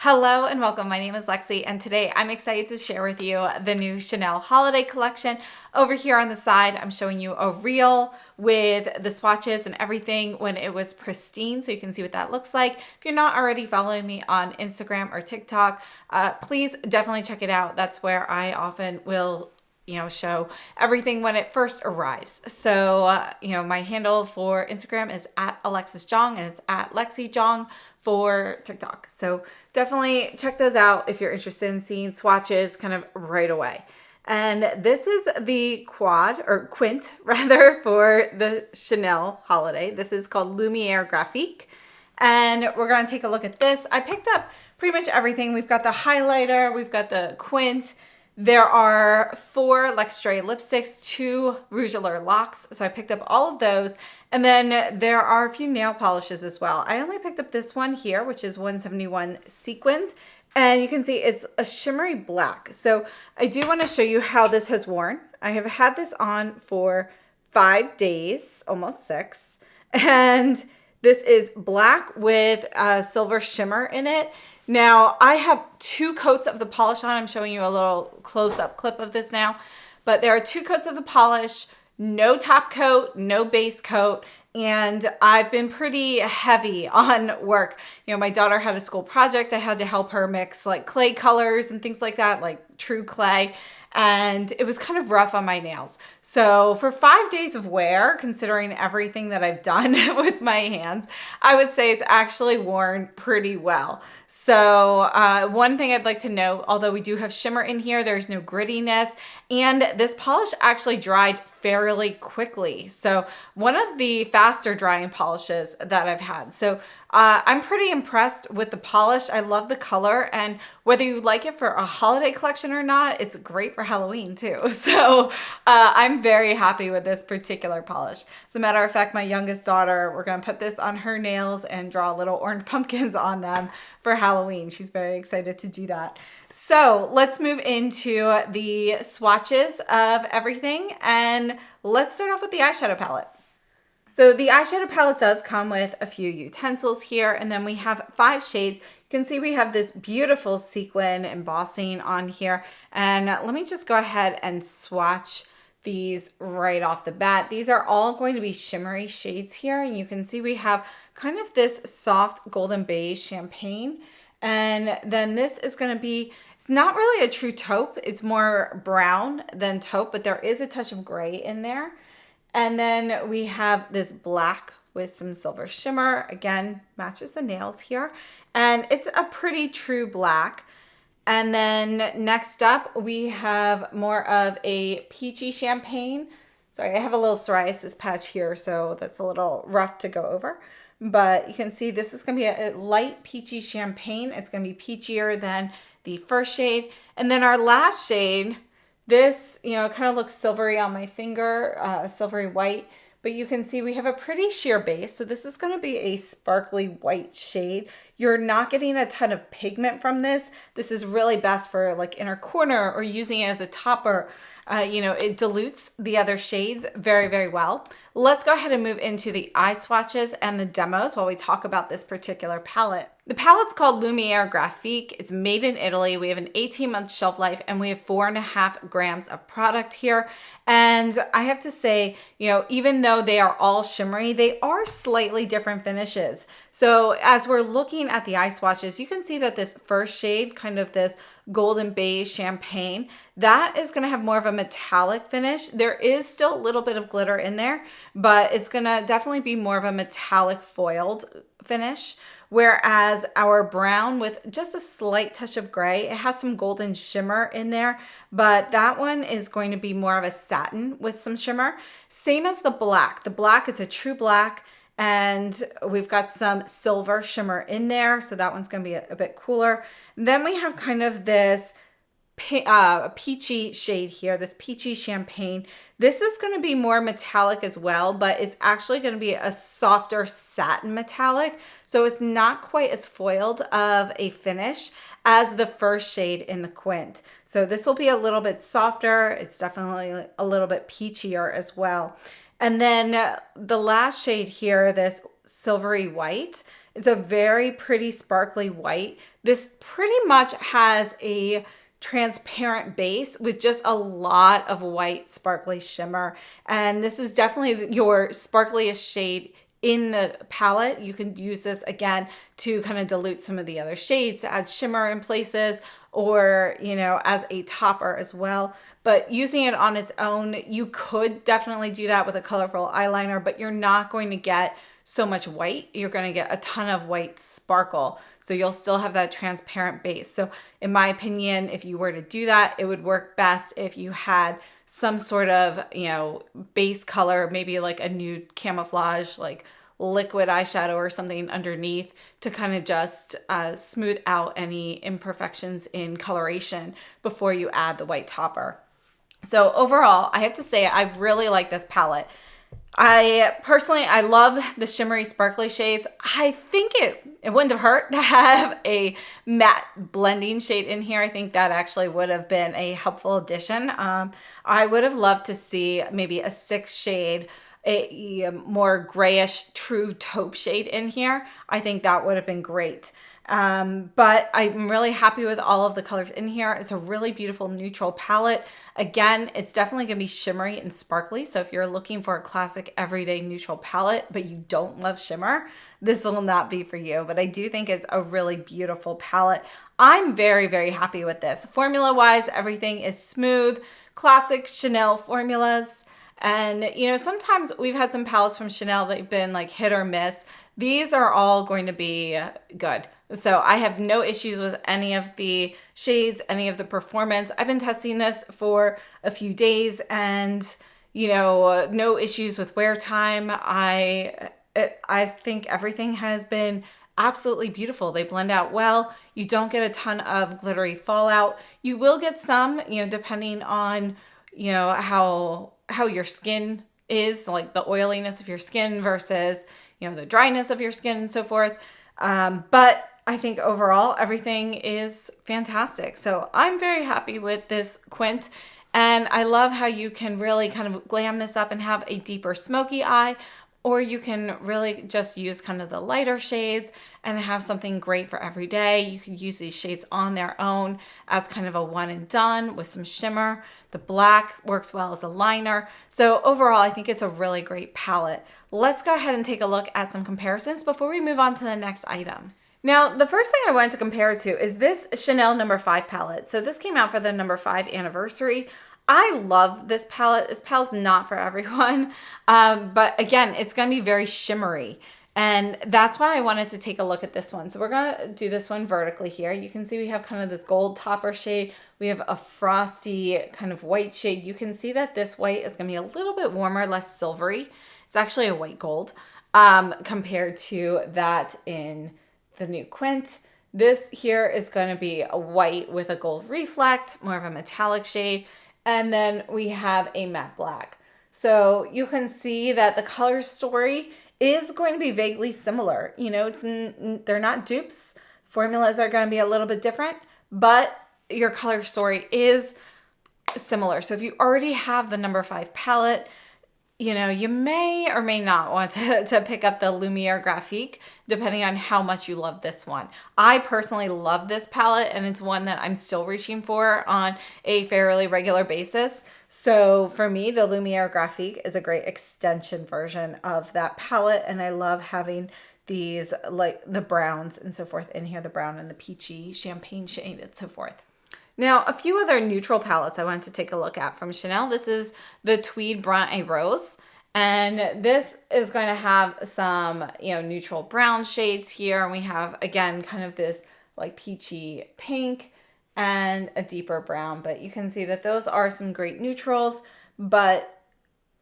Hello and welcome. My name is Lexi and today I'm excited to share with you the new Chanel holiday collection. Over here on the side, I'm showing you a reel with the swatches and everything when it was pristine so you can see what that looks like. If you're not already following me on Instagram or TikTok, please definitely check it out. That's where I often will show everything when it first arrives. So, my handle for Instagram is @AlexisJong and it's @LexiJong for TikTok. So definitely check those out if you're interested in seeing swatches kind of right away. And this is the quint rather for the Chanel holiday. This is called Lumiere Graphique. And we're going to take a look at this. I picked up pretty much everything. We've got the highlighter, we've got the quint. There are 4 Lacquer lipsticks, 2 Rouge Allure Laques, so I picked up all of those. And then there are a few nail polishes as well. I only picked up this one here, which is 171 Sequins, and you can see it's a shimmery black. So I do want to show you how this has worn. I have had this on for 5 days, almost 6, and this is black with a silver shimmer in it. Now, I have 2 coats of the polish on. I'm showing you a little close-up clip of this now. But there are 2 coats of the polish, no top coat, no base coat, and I've been pretty heavy on work. My daughter had a school project. I had to help her mix like clay colors and things like that, like true clay. And it was kind of rough on my nails. So for 5 days of wear, considering everything that I've done with my hands, I would say it's actually worn pretty well. So one thing I'd like to note, although we do have shimmer in here, there's no grittiness, and this polish actually dried fairly quickly. So one of the faster drying polishes that I've had. So I'm pretty impressed with the polish. I love the color, and whether you like it for a holiday collection or not, it's great for Halloween too. So I'm very happy with this particular polish. As a matter of fact, my youngest daughter, we're going to put this on her nails and draw little orange pumpkins on them for Halloween. She's very excited to do that. So let's move into the swatches of everything, and let's start off with the eyeshadow palette. So the eyeshadow palette does come with a few utensils here, and then we have 5 shades. You can see we have this beautiful sequin embossing on here, and let me just go ahead and swatch these right off the bat. These are all going to be shimmery shades here, and you can see we have kind of this soft golden beige champagne, and then this is going to be, it's not really a true taupe, it's more brown than taupe, but there is a touch of gray in there. And then we have this black with some silver shimmer. Again, matches the nails here. And it's a pretty true black. And then next up, we have more of a peachy champagne. Sorry, I have a little psoriasis patch here, so that's a little rough to go over. But you can see this is going to be a light peachy champagne. It's going to be peachier than the first shade. And then our last shade, this, kind of looks silvery on my finger, silvery white, but you can see we have a pretty sheer base. So this is going to be a sparkly white shade. You're not getting a ton of pigment from this. This is really best for like inner corner or using it as a topper. It dilutes the other shades very, very well. Let's go ahead and move into the eye swatches and the demos while we talk about this particular palette. The palette's called Lumiere Graphique. It's made in Italy. We have an 18-month shelf life, and we have 4.5 grams of product here. And I have to say, even though they are all shimmery, they are slightly different finishes. So as we're looking at the eye swatches, you can see that this first shade, kind of this golden beige champagne, that is going to have more of a metallic finish. There is still a little bit of glitter in there, but it's going to definitely be more of a metallic foiled finish. Whereas our brown with just a slight touch of gray, it has some golden shimmer in there, but that one is going to be more of a satin with some shimmer. Same as the black. The black is a true black, and we've got some silver shimmer in there, so that one's going to be a bit cooler. Then we have kind of this peachy shade here, this peachy champagne. This is going to be more metallic as well, but it's actually going to be a softer satin metallic. So it's not quite as foiled of a finish as the first shade in the quint. So this will be a little bit softer. It's definitely a little bit peachier as well. And then the last shade here, this silvery white, It's a very pretty sparkly white. This pretty much has a transparent base with just a lot of white sparkly shimmer. And this is definitely your sparkliest shade in the palette. You can use this again to kind of dilute some of the other shades, to add shimmer in places, or, you know, as a topper as well. But using it on its own, you could definitely do that with a colorful eyeliner, but you're not going to get so much white. You're going to get a ton of white sparkle. So you'll still have that transparent base. So in my opinion, if you were to do that, it would work best if you had some sort of, you know, base color, maybe like a nude camouflage, like liquid eyeshadow or something underneath to kind of just smooth out any imperfections in coloration before you add the white topper. So overall, I have to say I really like this palette. I love the shimmery sparkly shades. I think it wouldn't have hurt to have a matte blending shade in here. I think that actually would have been a helpful addition. I would have loved to see maybe a 6 shade, a more grayish true taupe shade in here. I think that would have been great. But I'm really happy with all of the colors in here. It's a really beautiful neutral palette. Again, it's definitely going to be shimmery and sparkly. So if you're looking for a classic everyday neutral palette, but you don't love shimmer, this will not be for you. But I do think it's a really beautiful palette. I'm very, very happy with this. Formula-wise, everything is smooth, classic Chanel formulas. And, you know, sometimes we've had some palettes from Chanel that have been like hit or miss. These are all going to be good. So I have no issues with any of the shades, any of the performance. I've been testing this for a few days and, you know, no issues with wear time. I think everything has been absolutely beautiful. They blend out well. You don't get a ton of glittery fallout. You will get some, you know, depending on, you know, how your skin is, like the oiliness of your skin versus, you know, the dryness of your skin and so forth. But I think overall everything is fantastic. So I'm very happy with this quint. And I love how you can really kind of glam this up and have a deeper smoky eye, or you can really just use kind of the lighter shades and have something great for every day. You can use these shades on their own as kind of a one and done with some shimmer. The black works well as a liner. So overall, I think it's a really great palette. Let's go ahead and take a look at some comparisons before we move on to the next item. Now, the first thing I wanted to compare it to is this Chanel No. 5 palette. So this came out for the No. 5 anniversary. I love this palette. This palette's not for everyone. But again, it's going to be very shimmery. And that's why I wanted to take a look at this one. So we're going to do this one vertically here. You can see we have kind of this gold topper shade. We have a frosty kind of white shade. You can see that this white is going to be a little bit warmer, less silvery. It's actually a white gold compared to that in the new quint. This here is going to be a white with a gold reflect, more of a metallic shade. And then we have a matte black. So you can see that the color story is going to be vaguely similar. You know, they're not dupes. Formulas are going to be a little bit different, but your color story is similar. So if you already have the No. 5 palette, you know, you may or may not want to pick up the Lumiere Graphique, depending on how much you love this one. I personally love this palette, and it's one that I'm still reaching for on a fairly regular basis. So for me, the Lumiere Graphique is a great extension version of that palette, and I love having these, like the browns and so forth in here, the brown and the peachy champagne shade and so forth. Now, a few other neutral palettes I wanted to take a look at from Chanel. This is the Tweed Brun et Rose. And this is going to have some, you know, neutral brown shades here. And we have, again, kind of this like peachy pink and a deeper brown. But you can see that those are some great neutrals. But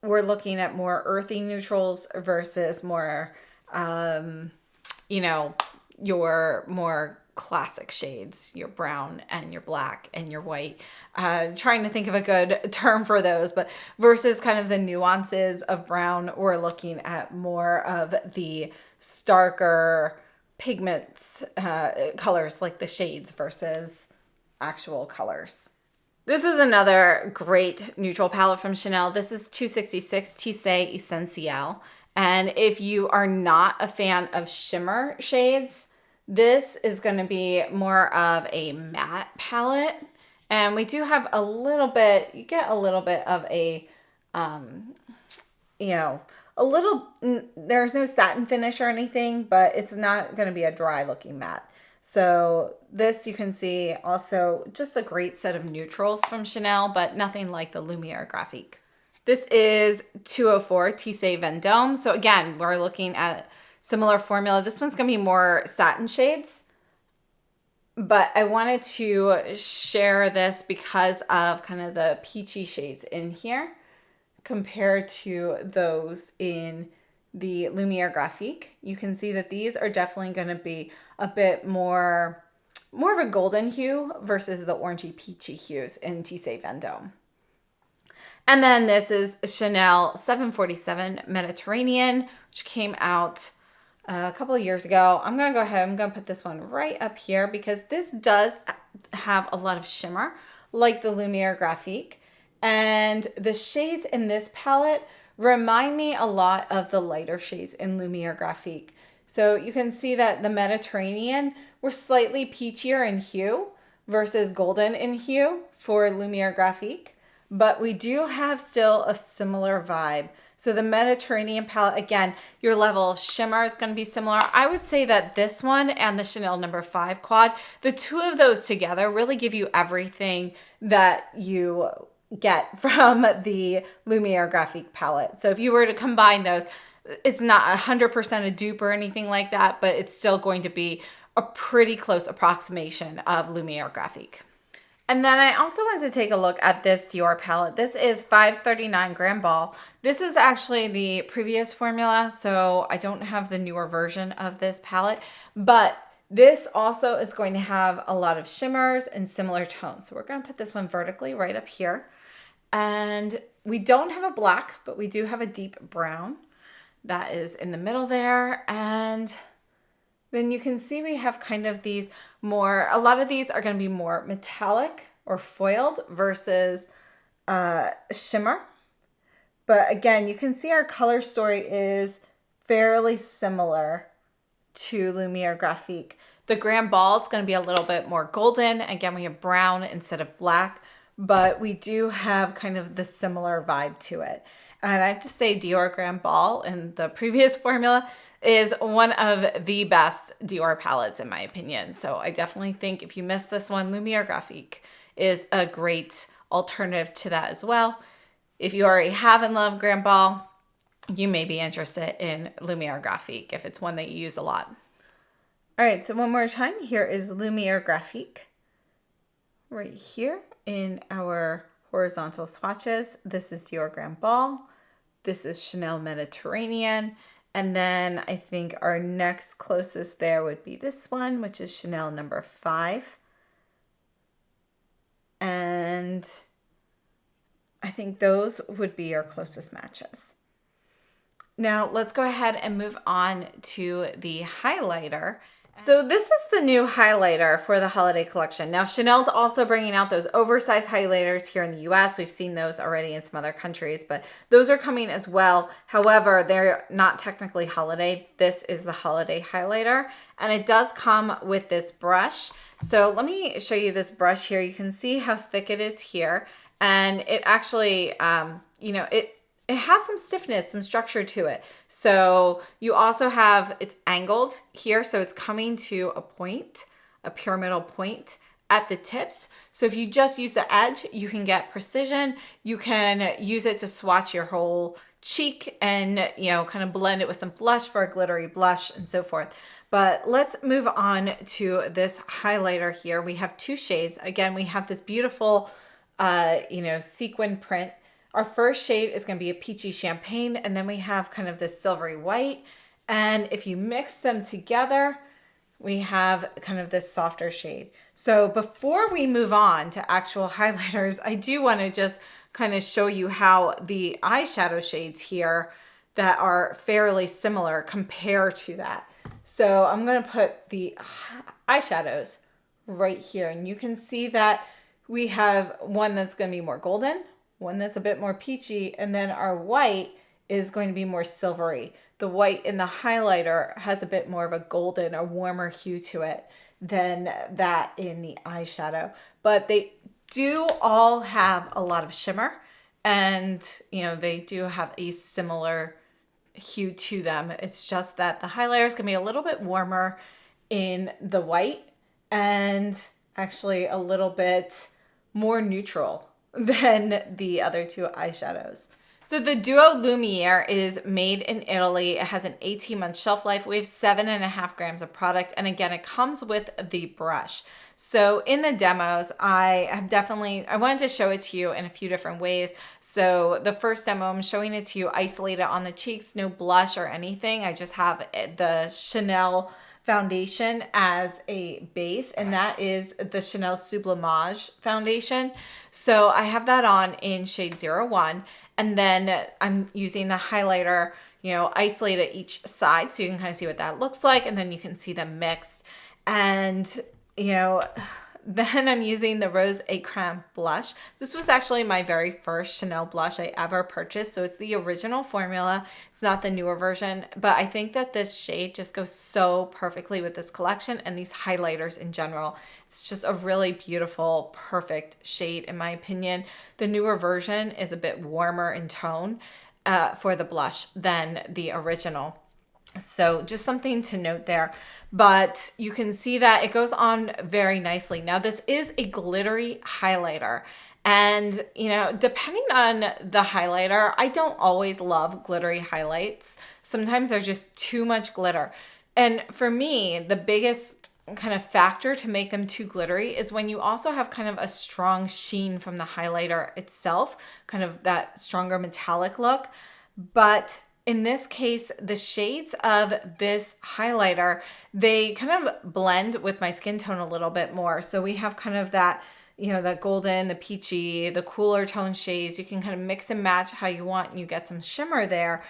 we're looking at more earthy neutrals versus more, you know, your more classic shades, your brown and your black and your white. Trying to think of a good term for those, but versus kind of the nuances of brown, we're looking at more of the starker pigments, colors like the shades versus actual colors. This is another great neutral palette from Chanel. This is 266 Tissé Essentiel. And if you are not a fan of shimmer shades, this is going to be more of a matte palette. And we do have a little bit, you get a little bit of a, you know, there's no satin finish or anything, but it's not going to be a dry looking matte. So this, you can see also just a great set of neutrals from Chanel, but nothing like the Lumiere Graphique. This is 204 Tissé Vendôme. So again, we're looking at similar formula. This one's going to be more satin shades, but I wanted to share this because of kind of the peachy shades in here compared to those in the Lumiere Graphique. You can see that these are definitely going to be a bit more of a golden hue versus the orangey peachy hues in Tissé Vendôme. And then this is Chanel 747 Mediterranean, which came out a couple of years ago. I'm going to go ahead, I'm going to put this one right up here because this does have a lot of shimmer like the Lumiere Graphique. And the shades in this palette remind me a lot of the lighter shades in Lumiere Graphique. So you can see that the Mediterranean were slightly peachier in hue versus golden in hue for Lumiere Graphique. But we do have still a similar vibe. So the Mediterranean palette, again, your level of shimmer is going to be similar. I would say that this one and the Chanel No. 5 quad, the two of those together really give you everything that you get from the Lumiere Graphique palette. So if you were to combine those, it's not 100% a dupe or anything like that, but it's still going to be a pretty close approximation of Lumiere Graphique. And then I also wanted to take a look at this Dior palette. This is 539 Grand Ball. This is actually the previous formula, so I don't have the newer version of this palette, but this also is going to have a lot of shimmers and similar tones. So we're going to put this one vertically right up here. And we don't have a black, but we do have a deep brown that is in the middle there. And then you can see we have kind of these more, a lot of these are going to be more metallic or foiled versus shimmer. But again, you can see our color story is fairly similar to Lumiere Graphique. The Grand Ball is going to be a little bit more golden. Again, we have brown instead of black, but we do have kind of the similar vibe to it. And I have to say Dior Grand Ball in the previous formula is one of the best Dior palettes in my opinion. So I definitely think if you missed this one, Lumiere Graphique is a great alternative to that as well. If you already have and love Grand Ball, you may be interested in Lumiere Graphique if it's one that you use a lot. All right, so one more time, here is Lumiere Graphique right here in our horizontal swatches. This is Dior Grand Ball. This is Chanel Mediterranean. And then I think our next closest there would be this one, which is Chanel No. 5. And I think those would be our closest matches. Now let's go ahead and move on to the highlighter. So this is the new highlighter for the holiday collection. Now Chanel's also bringing out those oversized highlighters here in the US. We've seen those already in some other countries, but those are coming as well. However, they're not technically holiday. This is the holiday highlighter, and it does come with this brush. So let me show you this brush here. You can see how thick it is here, and it actually, it has some stiffness, some structure to it. So you also have, it's angled here. So it's coming to a point, a pyramidal point at the tips. So if you just use the edge, you can get precision. You can use it to swatch your whole cheek and, kind of blend it with some blush for a glittery blush and so forth. But let's move on to this highlighter here. We have two shades. Again, we have this beautiful, sequin print. Our first shade is going to be a peachy champagne, and then we have kind of this silvery white. And if you mix them together, we have kind of this softer shade. So before we move on to actual highlighters, I do want to just kind of show you how the eyeshadow shades here that are fairly similar compare to that. So I'm going to put the eyeshadows right here, and you can see that we have one that's going to be more golden, one that's a bit more peachy, and then our white is going to be more silvery. The white in the highlighter has a bit more of a golden or warmer hue to it than that in the eyeshadow. But they do all have a lot of shimmer, and they do have a similar hue to them. It's just that the highlighter is going to be a little bit warmer in the white and actually a little bit more neutral than the other two eyeshadows. So the Duo Lumiere is made in Italy. It has an 18-month shelf life. We have 7.5 grams of product. And again, it comes with the brush. So in the demos, I wanted to show it to you in a few different ways. So the first demo, I'm showing it to you isolated on the cheeks, no blush or anything. I just have the Chanel foundation as a base, and that is the Chanel Sublimage foundation. So I have that on in shade 01, and then I'm using the highlighter, isolated each side so you can kind of see what that looks like, and then you can see them mixed. And then I'm using the Rose Crème blush. This was actually my very first Chanel blush I ever purchased. So it's the original formula. It's not the newer version, but I think that this shade just goes so perfectly with this collection and these highlighters in general. It's just a really beautiful, perfect shade in my opinion. The newer version is a bit warmer in tone for the blush than the original. So just something to note there. But you can see that it goes on very nicely. Now this is a glittery highlighter, and depending on the highlighter, I don't always love glittery highlights. Sometimes there's just too much glitter. And for me, the biggest kind of factor to make them too glittery is when you also have kind of a strong sheen from the highlighter itself, kind of that stronger metallic look. But in this case, the shades of this highlighter, they kind of blend with my skin tone a little bit more. So we have kind of that, that golden, the peachy, the cooler tone shades. You can kind of mix and match how you want, and you get some shimmer there.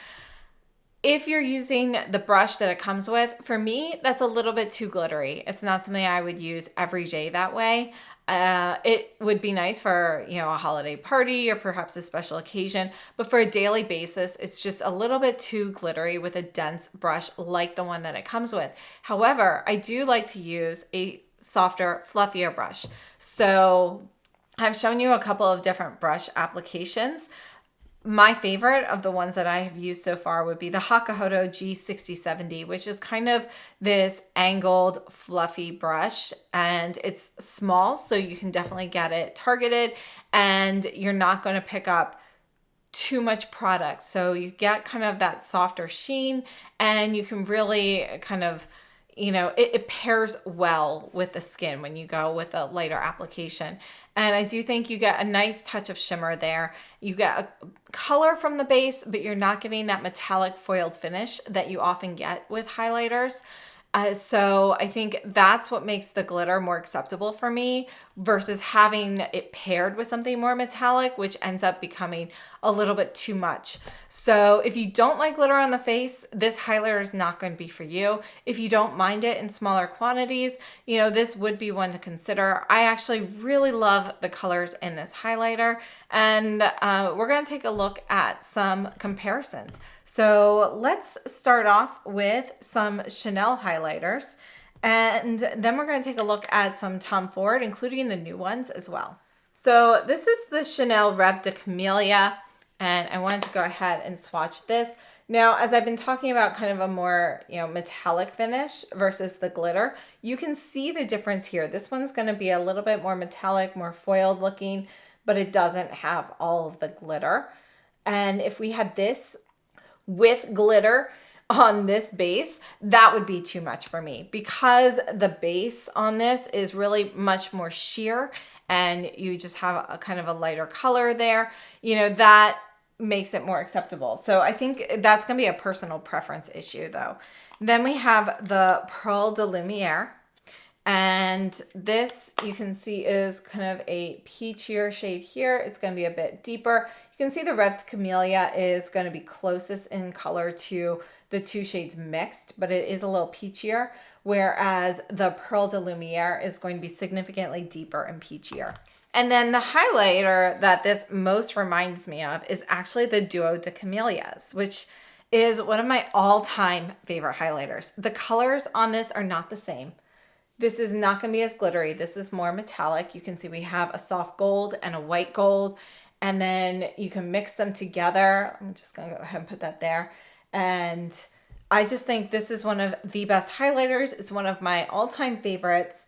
If you're using the brush that it comes with, for me, that's a little bit too glittery. It's not something I would use every day that way. It would be nice for, a holiday party or perhaps a special occasion, but for a daily basis, it's just a little bit too glittery with a dense brush like the one that it comes with. However, I do like to use a softer, fluffier brush. So I've shown you a couple of different brush applications. My favorite of the ones that I have used so far would be the Hakuhodo G6070, which is kind of this angled, fluffy brush, and it's small, so you can definitely get it targeted, and you're not going to pick up too much product. So you get kind of that softer sheen, and you can really kind of, it pairs well with the skin when you go with a lighter application. And I do think you get a nice touch of shimmer there. You get a color from the base, but you're not getting that metallic foiled finish that you often get with highlighters. So I think that's what makes the glitter more acceptable for me versus having it paired with something more metallic, which ends up becoming a little bit too much. So if you don't like glitter on the face, this highlighter is not going to be for you. If you don't mind it in smaller quantities, this would be one to consider. I actually really love the colors in this highlighter, and we're going to take a look at some comparisons. So let's start off with some Chanel highlighters, and then we're going to take a look at some Tom Ford, including the new ones as well. So this is the Chanel Rev de Camellia, and I wanted to go ahead and swatch this. Now, as I've been talking about kind of a more, metallic finish versus the glitter, you can see the difference here. This one's going to be a little bit more metallic, more foiled looking, but it doesn't have all of the glitter. And if we had this with glitter on this base, that would be too much for me, because the base on this is really much more sheer and you just have a kind of a lighter color there, that makes it more acceptable. So I think that's going to be a personal preference issue though. Then we have the Pearl de Lumiere, and this you can see is kind of a peachier shade here. It's going to be a bit deeper. You can see the Rev de Camellia is going to be closest in color to the two shades mixed, but it is a little peachier, whereas the Pearl de Lumiere is going to be significantly deeper and peachier. And then the highlighter that this most reminds me of is actually the Duo de Camellias, which is one of my all-time favorite highlighters. The colors on this are not the same. This is not going to be as glittery. This is more metallic. You can see we have a soft gold and a white gold, and then you can mix them together. I'm just going to go ahead and put that there. And I just think this is one of the best highlighters. It's one of my all-time favorites.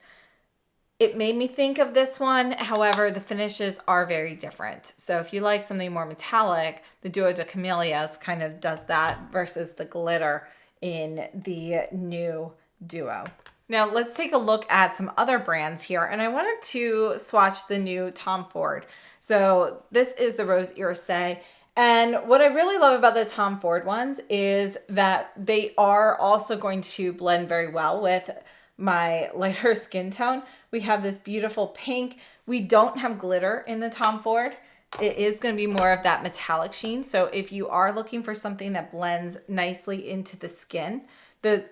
It made me think of this one. However, the finishes are very different. So if you like something more metallic, the Duo de Camellias kind of does that versus the glitter in the new Duo. Now let's take a look at some other brands here. And I wanted to swatch the new Tom Ford. So this is the Rose Irisé. And what I really love about the Tom Ford ones is that they are also going to blend very well with my lighter skin tone. We have this beautiful pink. We don't have glitter in the Tom Ford. It is going to be more of that metallic sheen. So if you are looking for something that blends nicely into the skin, but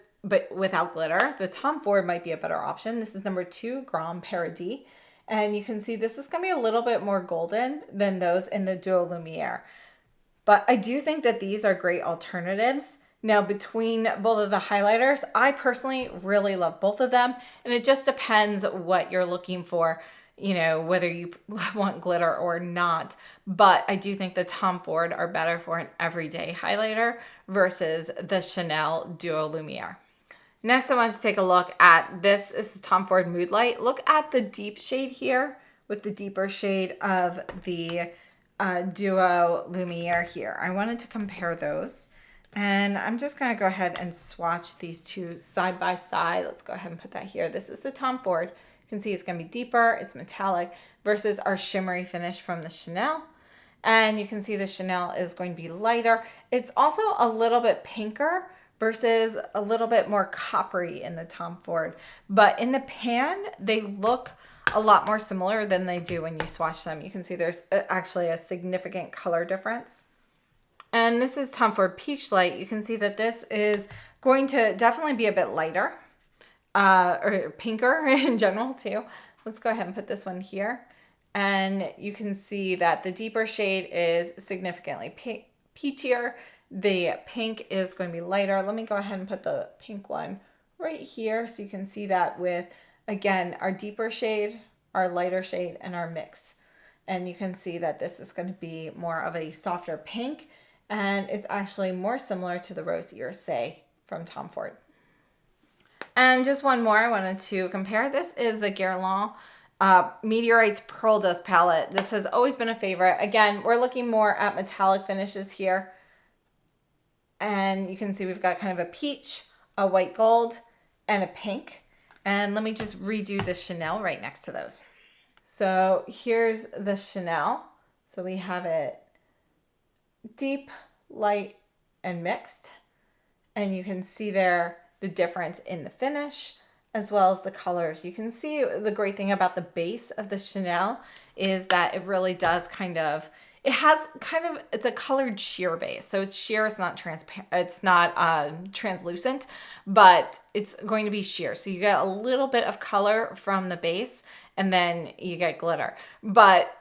without glitter, the Tom Ford might be a better option. This is number 2, Grand Paradis. And you can see this is going to be a little bit more golden than those in the Duo Lumiere. But I do think that these are great alternatives. Now, between both of the highlighters, I personally really love both of them. And it just depends what you're looking for, you know, whether you want glitter or not. But I do think the Tom Ford are better for an everyday highlighter versus the Chanel Duo Lumiere. Next, I want to take a look at this. This is Tom Ford Mood Light. Look at the deep shade here with the deeper shade of the Duo Lumiere here. I wanted to compare those. And I'm just going to go ahead and swatch these two side by side. Let's go ahead and put that here. This is the Tom Ford. You can see it's going to be deeper, it's metallic, versus our shimmery finish from the Chanel. And you can see the Chanel is going to be lighter. It's also a little bit pinker versus a little bit more coppery in the Tom Ford. But in the pan, they look a lot more similar than they do when you swatch them. You can see there's actually a significant color difference. And this is Tom Ford Peach Light. You can see that this is going to definitely be a bit lighter, or pinker in general too. Let's go ahead and put this one here. And you can see that the deeper shade is significantly peachier. The pink is going to be lighter. Let me go ahead and put the pink one right here so you can see that with, again, our deeper shade, our lighter shade, and our mix. And you can see that this is going to be more of a softer pink. And it's actually more similar to the Rose Irisé from Tom Ford. And just one more I wanted to compare. This is the Guerlain Meteorites Pearl Dust Palette. This has always been a favorite. Again, we're looking more at metallic finishes here. And you can see we've got kind of a peach, a white gold, and a pink. And let me just redo the Chanel right next to those. So here's the Chanel. So we have it deep, light, and mixed. And you can see there the difference in the finish as well as the colors. You can see the great thing about the base of the Chanel is that it really does it's a colored sheer base. So it's sheer, it's not transparent, it's not translucent, but it's going to be sheer. So you get a little bit of color from the base and then you get glitter. But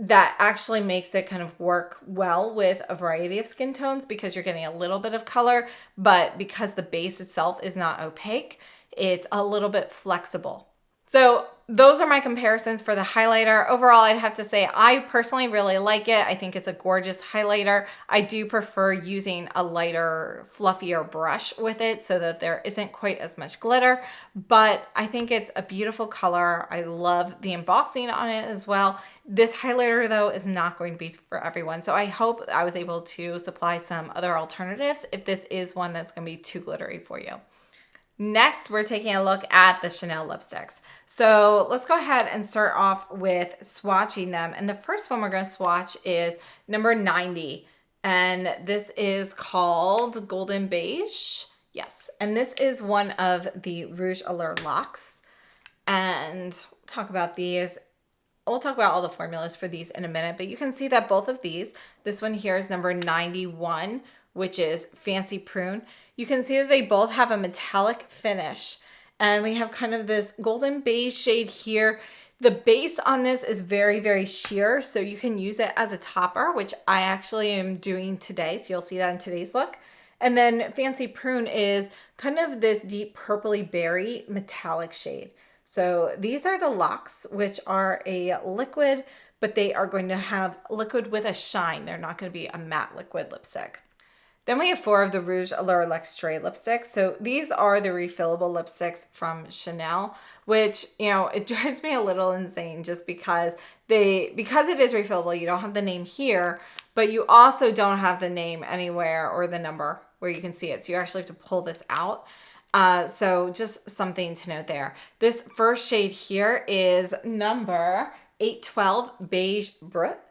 that actually makes it kind of work well with a variety of skin tones because you're getting a little bit of color, but because the base itself is not opaque, it's a little bit flexible. So those are my comparisons for the highlighter. Overall, I'd have to say I personally really like it. I think it's a gorgeous highlighter. I do prefer using a lighter, fluffier brush with it so that there isn't quite as much glitter, but I think it's a beautiful color. I love the embossing on it as well. This highlighter though is not going to be for everyone. So I hope I was able to supply some other alternatives if this is one that's going to be too glittery for you. Next, we're taking a look at the Chanel lipsticks. So let's go ahead and start off with swatching them. And the first one we're going to swatch is number 90. And this is called Golden Beige. Yes. And this is one of the Rouge Allure Laques. And we'll talk about these. We'll talk about all the formulas for these in a minute. But you can see that both of these, this one here is number 91, which is Fancy Prune. You can see that they both have a metallic finish and we have kind of this golden beige shade here. The base on this is very, very sheer, so you can use it as a topper, which I actually am doing today. So you'll see that in today's look. And then Fancy Prune is kind of this deep purpley berry metallic shade. So these are the Laques, which are a liquid, but they are going to have liquid with a shine. They're not going to be a matte liquid lipstick. Then we have 4 of the Rouge Allure Luxury lipsticks. So these are the refillable lipsticks from Chanel, which, you know, it drives me a little insane just because it is refillable, you don't have the name here, but you also don't have the name anywhere or the number where you can see it. So you actually have to pull this out. So just something to note there. This first shade here is number 812 Beige Brut.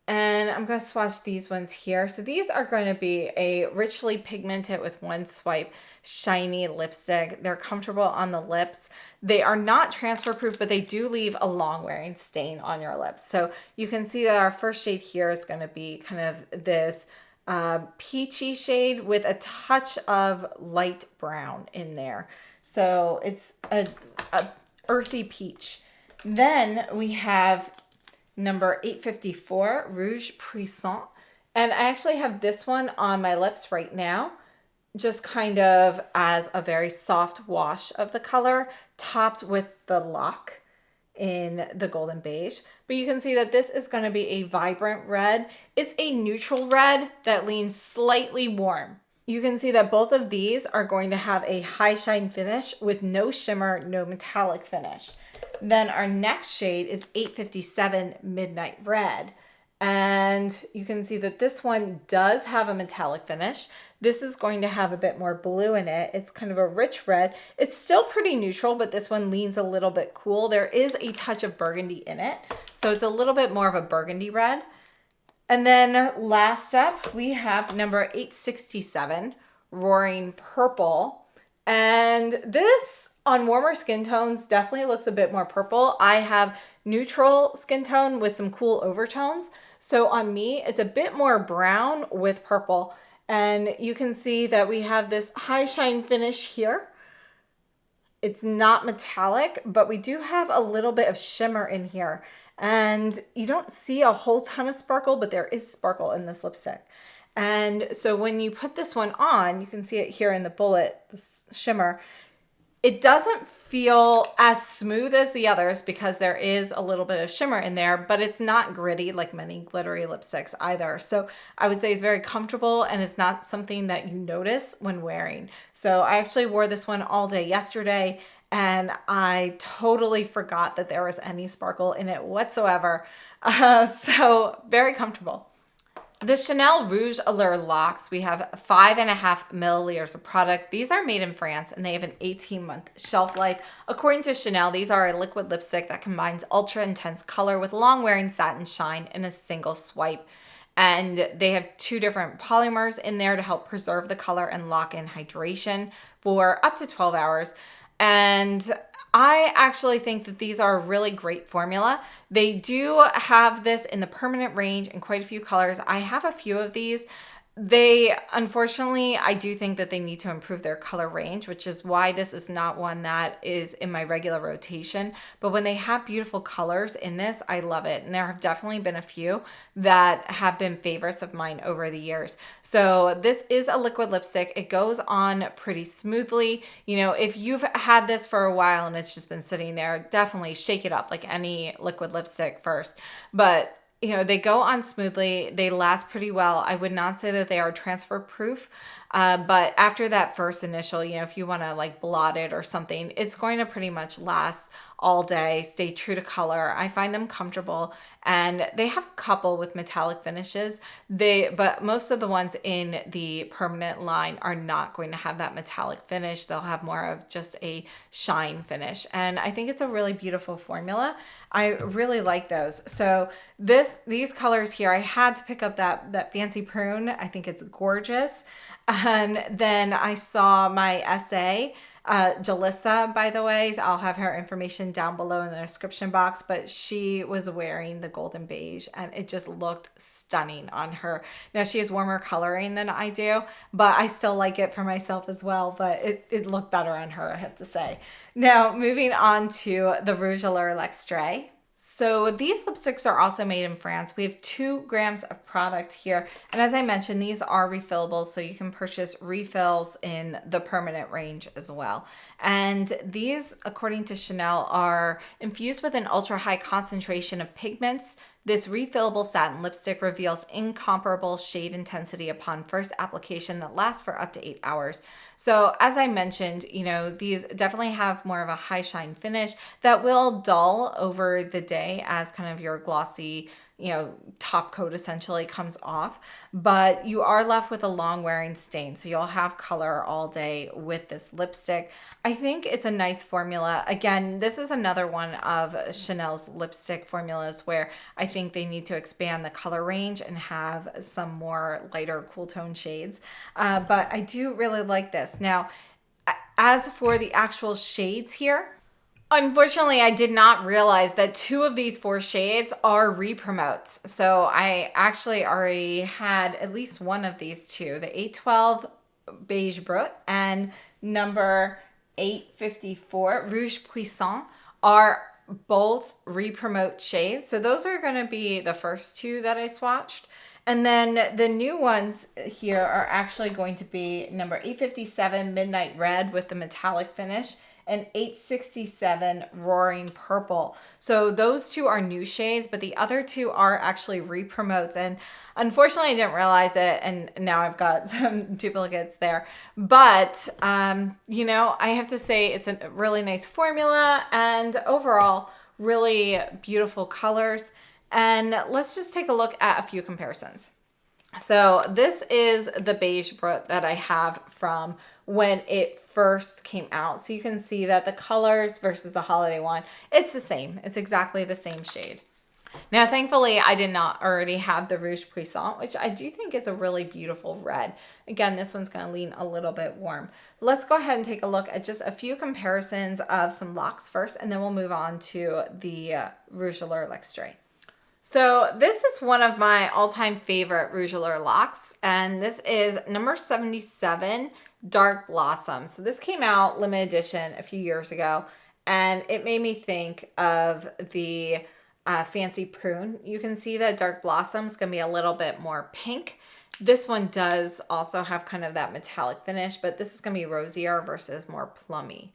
And I'm going to swatch these ones here. So these are going to be a richly pigmented with one swipe shiny lipstick. They're comfortable on the lips. They are not transfer proof, but they do leave a long wearing stain on your lips. So you can see that our first shade here is going to be kind of this peachy shade with a touch of light brown in there. So it's a earthy peach. Then we have number 854, Rouge Puissant. And I actually have this one on my lips right now, just kind of as a very soft wash of the color, topped with the Laque in the golden beige. But you can see that this is going to be a vibrant red. It's a neutral red that leans slightly warm. You can see that both of these are going to have a high shine finish with no shimmer, no metallic finish. Then our next shade is 857 Midnight Red. And you can see that this one does have a metallic finish. This is going to have a bit more blue in it. It's kind of a rich red. It's still pretty neutral, but this one leans a little bit cool. There is a touch of burgundy in it. So it's a little bit more of a burgundy red. And then last up, we have number 867, Roaring Purple. And this on warmer skin tones definitely looks a bit more purple. I have neutral skin tone with some cool overtones. So on me, it's a bit more brown with purple. And you can see that we have this high shine finish here. It's not metallic, but we do have a little bit of shimmer in here. And you don't see a whole ton of sparkle, but there is sparkle in this lipstick. And so when you put this one on, you can see it here in the bullet, this shimmer. It doesn't feel as smooth as the others because there is a little bit of shimmer in there, but it's not gritty like many glittery lipsticks either. So I would say it's very comfortable and it's not something that you notice when wearing. So I actually wore this one all day yesterday and I totally forgot that there was any sparkle in it whatsoever. So very comfortable. The Chanel Rouge Allure Laques, we have 5.5 milliliters of product. These are made in France and they have an 18-month shelf life. According to Chanel, these are a liquid lipstick that combines ultra intense color with long wearing satin shine in a single swipe. And they have 2 different polymers in there to help preserve the color and lock in hydration for up to 12 hours. And I actually think that these are a really great formula. They do have this in the permanent range in quite a few colors. I have a few of these. Unfortunately, I do think that they need to improve their color range, which is why this is not one that is in my regular rotation. But when they have beautiful colors in this, I love it. And there have definitely been a few that have been favorites of mine over the years. So this is a liquid lipstick. It goes on pretty smoothly. You know, if you've had this for a while and it's just been sitting there, definitely shake it up like any liquid lipstick first. But you know, they go on smoothly. They last pretty well. I would not say that they are transfer proof, but after that first initial, you know, if you want to like blot it or something, it's going to pretty much last all day, stay true to color. I find them comfortable and they have a couple with metallic finishes. But most of the ones in the permanent line are not going to have that metallic finish. They'll have more of just a shine finish. And I think it's a really beautiful formula. I really like those. So these colors here, I had to pick up that Fancy Prune. I think it's gorgeous. And then I saw my essay Jelissa, by the way, I'll have her information down below in the description box, but she was wearing the golden beige and it just looked stunning on her. Now she has warmer coloring than I do, but I still like it for myself as well, but it looked better on her, I have to say. Now moving on to the Rouge Allure L'Extrait. So these lipsticks are also made in France. We have 2 grams of product here. And as I mentioned, these are refillables, so you can purchase refills in the permanent range as well. And these, according to Chanel, are infused with an ultra high concentration of pigments. This refillable satin lipstick reveals incomparable shade intensity upon first application that lasts for up to 8 hours. So as I mentioned, you know, these definitely have more of a high shine finish that will dull over the day as kind of your glossy, you know, top coat essentially comes off, but you are left with a long wearing stain. So you'll have color all day with this lipstick. I think it's a nice formula. Again, this is another one of Chanel's lipstick formulas where I think they need to expand the color range and have some more lighter cool tone shades. But I do really like this. Now, as for the actual shades here, unfortunately, I did not realize that 2 of these 4 shades are repromotes. So I actually already had at least one of these 2, the 812 Beige Brut and number 854 Rouge Puissant are both repromote shades. So those are going to be the first 2 that I swatched. And then the new ones here are actually going to be number 857 Midnight Red with the metallic finish and 867 Roaring Purple. So those 2 are new shades, but the other 2 are actually repromotes. And unfortunately, I didn't realize it, and now I've got some duplicates there. But, you know, I have to say it's a really nice formula and overall really beautiful colors. And let's just take a look at a few comparisons. So this is the Beige Brut that I have from when it first came out. So you can see that the colors versus the holiday one, it's the same. It's exactly the same shade. Now, thankfully, I did not already have the Rouge Puissant, which I do think is a really beautiful red. Again, this one's going to lean a little bit warm. Let's go ahead and take a look at just a few comparisons of some Laques first, and then we'll move on to the Rouge Allure L'Extrait. So this is one of my all-time favorite Rouge Allure Laques, and this is number 77 Dark Blossom. So this came out limited edition a few years ago, and it made me think of the Fancy Prune. You can see that Dark Blossom is going to be a little bit more pink. This one does also have kind of that metallic finish, but this is going to be rosier versus more plummy.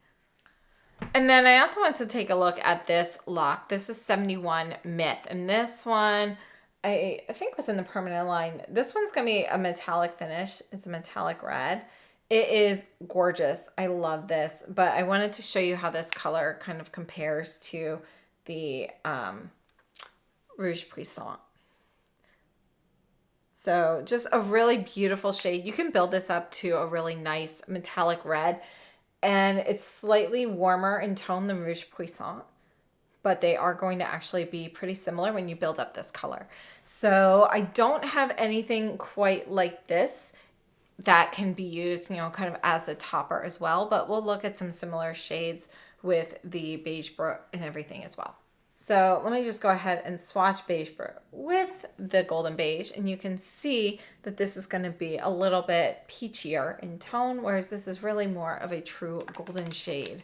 And then I also want to take a look at this Laque. This is 71 Myth. And this one, I think was in the permanent line. This one's going to be a metallic finish. It's a metallic red. It is gorgeous. I love this. But I wanted to show you how this color kind of compares to the Rouge Puissant. So just a really beautiful shade. You can build this up to a really nice metallic red. And it's slightly warmer in tone than Rouge Puissant, but they are going to actually be pretty similar when you build up this color. So I don't have anything quite like this that can be used, you know, kind of as the topper as well, but we'll look at some similar shades with the Beige Brut and everything as well. So let me just go ahead and swatch Beige Brut with the Golden Beige, and you can see that this is going to be a little bit peachier in tone, whereas this is really more of a true golden shade.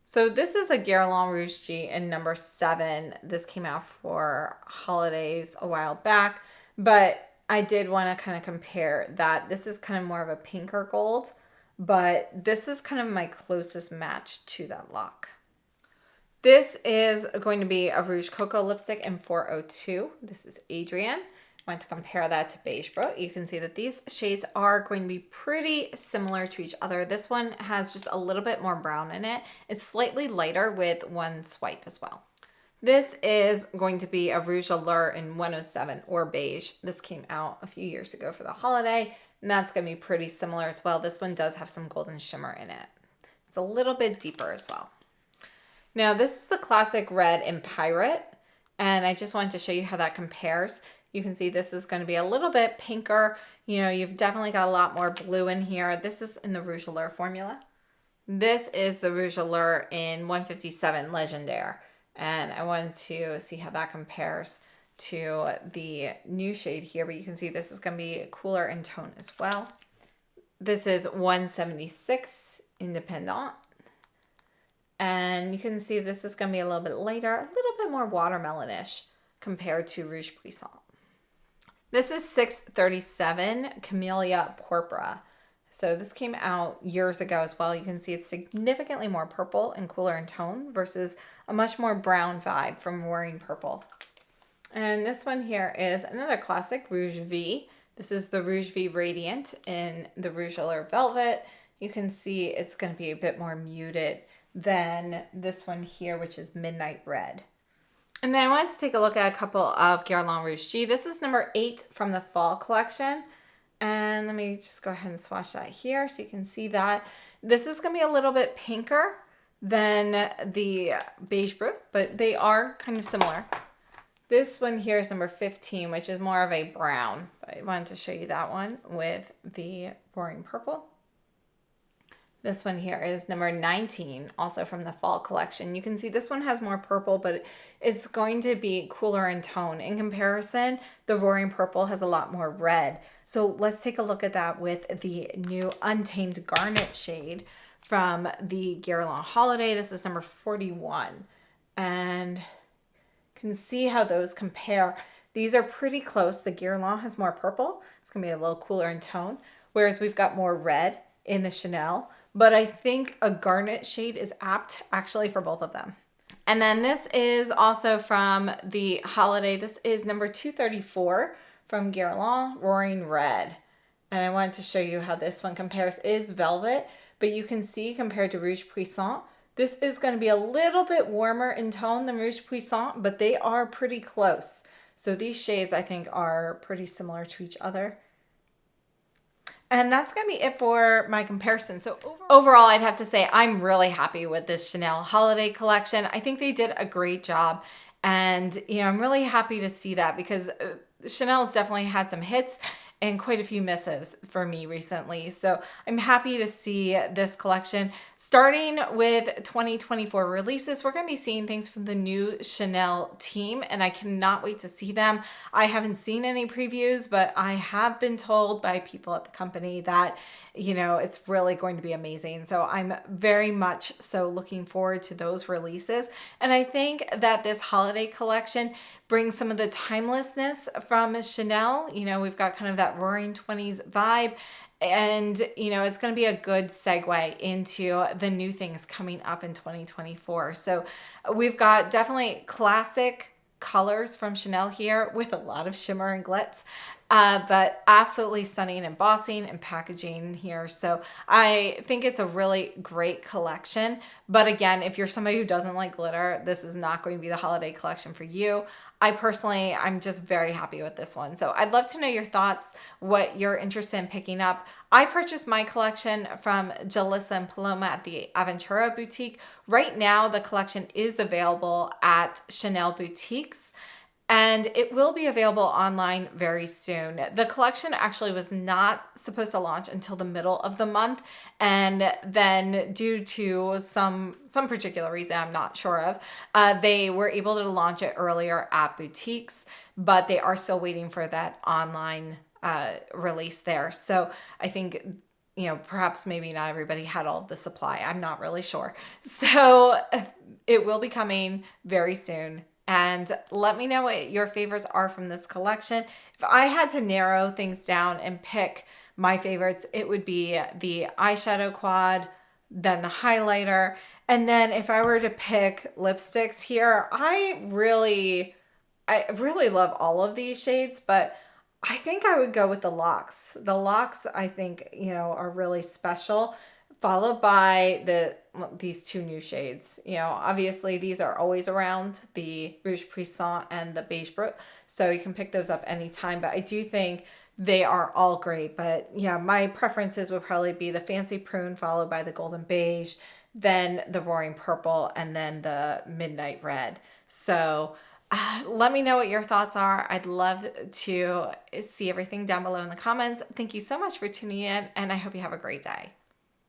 So this is a Guerlain Rouge G in number 7. This came out for holidays a while back, but I did want to kind of compare that. This is kind of more of a pinker gold, but this is kind of my closest match to that Laque. This is going to be a Rouge Cocoa lipstick in 402. This is Adrian. I want to compare that to Beige Brut. You can see that these shades are going to be pretty similar to each other. This one has just a little bit more brown in it. It's slightly lighter with one swipe as well. This is going to be a Rouge Allure in 107 or Beige. This came out a few years ago for the holiday, and that's going to be pretty similar as well. This one does have some golden shimmer in it. It's a little bit deeper as well. Now, this is the classic red in Pirate, and I just wanted to show you how that compares. You can see this is going to be a little bit pinker. You know, you've definitely got a lot more blue in here. This is in the Rouge Allure formula. This is the Rouge Allure in 157 Legendaire. And I wanted to see how that compares to the new shade here. But you can see this is going to be cooler in tone as well. This is 176 Independent. And you can see this is going to be a little bit lighter, a little bit more watermelonish compared to Rouge Puissant. This is 637 Camellia Porpora. So this came out years ago as well. You can see it's significantly more purple and cooler in tone versus a much more brown vibe from Roaring Purple. And this one here is another classic, Rouge V. This is the Rouge V Radiant in the Rouge Allure Velvet. You can see it's going to be a bit more muted than this one here, which is Midnight Red. And then I wanted to take a look at a couple of Guerlain Rouge G. This is number 8 from the fall collection. And let me just go ahead and swatch that here so you can see that. This is going to be a little bit pinker than the Beige Brut, but they are kind of similar. This one here is number 15, which is more of a brown. But I wanted to show you that one with the Roaring Purple. This one here is number 19, also from the fall collection. You can see this one has more purple, but it's going to be cooler in tone. In comparison, the Roaring Purple has a lot more red. So let's take a look at that with the new Untamed Garnet shade from the Guerlain Holiday. This is number 41. And you can see how those compare. These are pretty close. The Guerlain has more purple. It's going to be a little cooler in tone, whereas we've got more red in the Chanel. But I think a garnet shade is apt actually for both of them. And then this is also from the holiday. This is number 234 from Guerlain, Roaring Red. And I wanted to show you how this one compares. It is velvet, but you can see compared to Rouge Puissant, this is going to be a little bit warmer in tone than Rouge Puissant, but they are pretty close. So these shades I think are pretty similar to each other. And that's going to be it for my comparison. So overall, I'd have to say I'm really happy with this Chanel holiday collection. I think they did a great job. And, you know, I'm really happy to see that because Chanel's definitely had some hits and quite a few misses for me recently. So I'm happy to see this collection. Starting with 2024 releases, we're going to be seeing things from the new Chanel team, and I cannot wait to see them. I haven't seen any previews, but I have been told by people at the company that, you know, it's really going to be amazing. So I'm very much so looking forward to those releases. And I think that this holiday collection brings some of the timelessness from Chanel. You know, we've got kind of that roaring 20s vibe. And, you know, it's going to be a good segue into the new things coming up in 2024. So we've got definitely classic colors from Chanel here with a lot of shimmer and glitz. But absolutely stunning embossing and packaging here. So I think it's a really great collection. But again, if you're somebody who doesn't like glitter, this is not going to be the holiday collection for you. I'm just very happy with this one. So I'd love to know your thoughts, what you're interested in picking up. I purchased my collection from Jelissa and Paloma at the Aventura Boutique. Right now, the collection is available at Chanel boutiques, and it will be available online very soon. The collection actually was not supposed to launch until the middle of the month, and then due to some particular reason I'm not sure of, they were able to launch it earlier at boutiques, but they are still waiting for that online release there. So I think, you know, perhaps maybe not everybody had all of the supply. I'm not really sure. So it will be coming very soon. And let me know what your favorites are from this collection. If I had to narrow things down and pick my favorites, it would be the eyeshadow quad, then the highlighter. And then if I were to pick lipsticks here, I really love all of these shades, but I think I would go with the Laques. The Laques, I think, you know, are really special, followed by these two new shades. You know, obviously these are always around, the Rouge Puissant and the Beige Brut, so you can pick those up anytime. But I do think they are all great. But yeah, my preferences would probably be the Fancy Prune, followed by the Golden Beige, then the Roaring Purple, and then the Midnight Red. So let me know what your thoughts are. I'd love to see everything down below in the comments. Thank you so much for tuning in, and I hope you have a great day.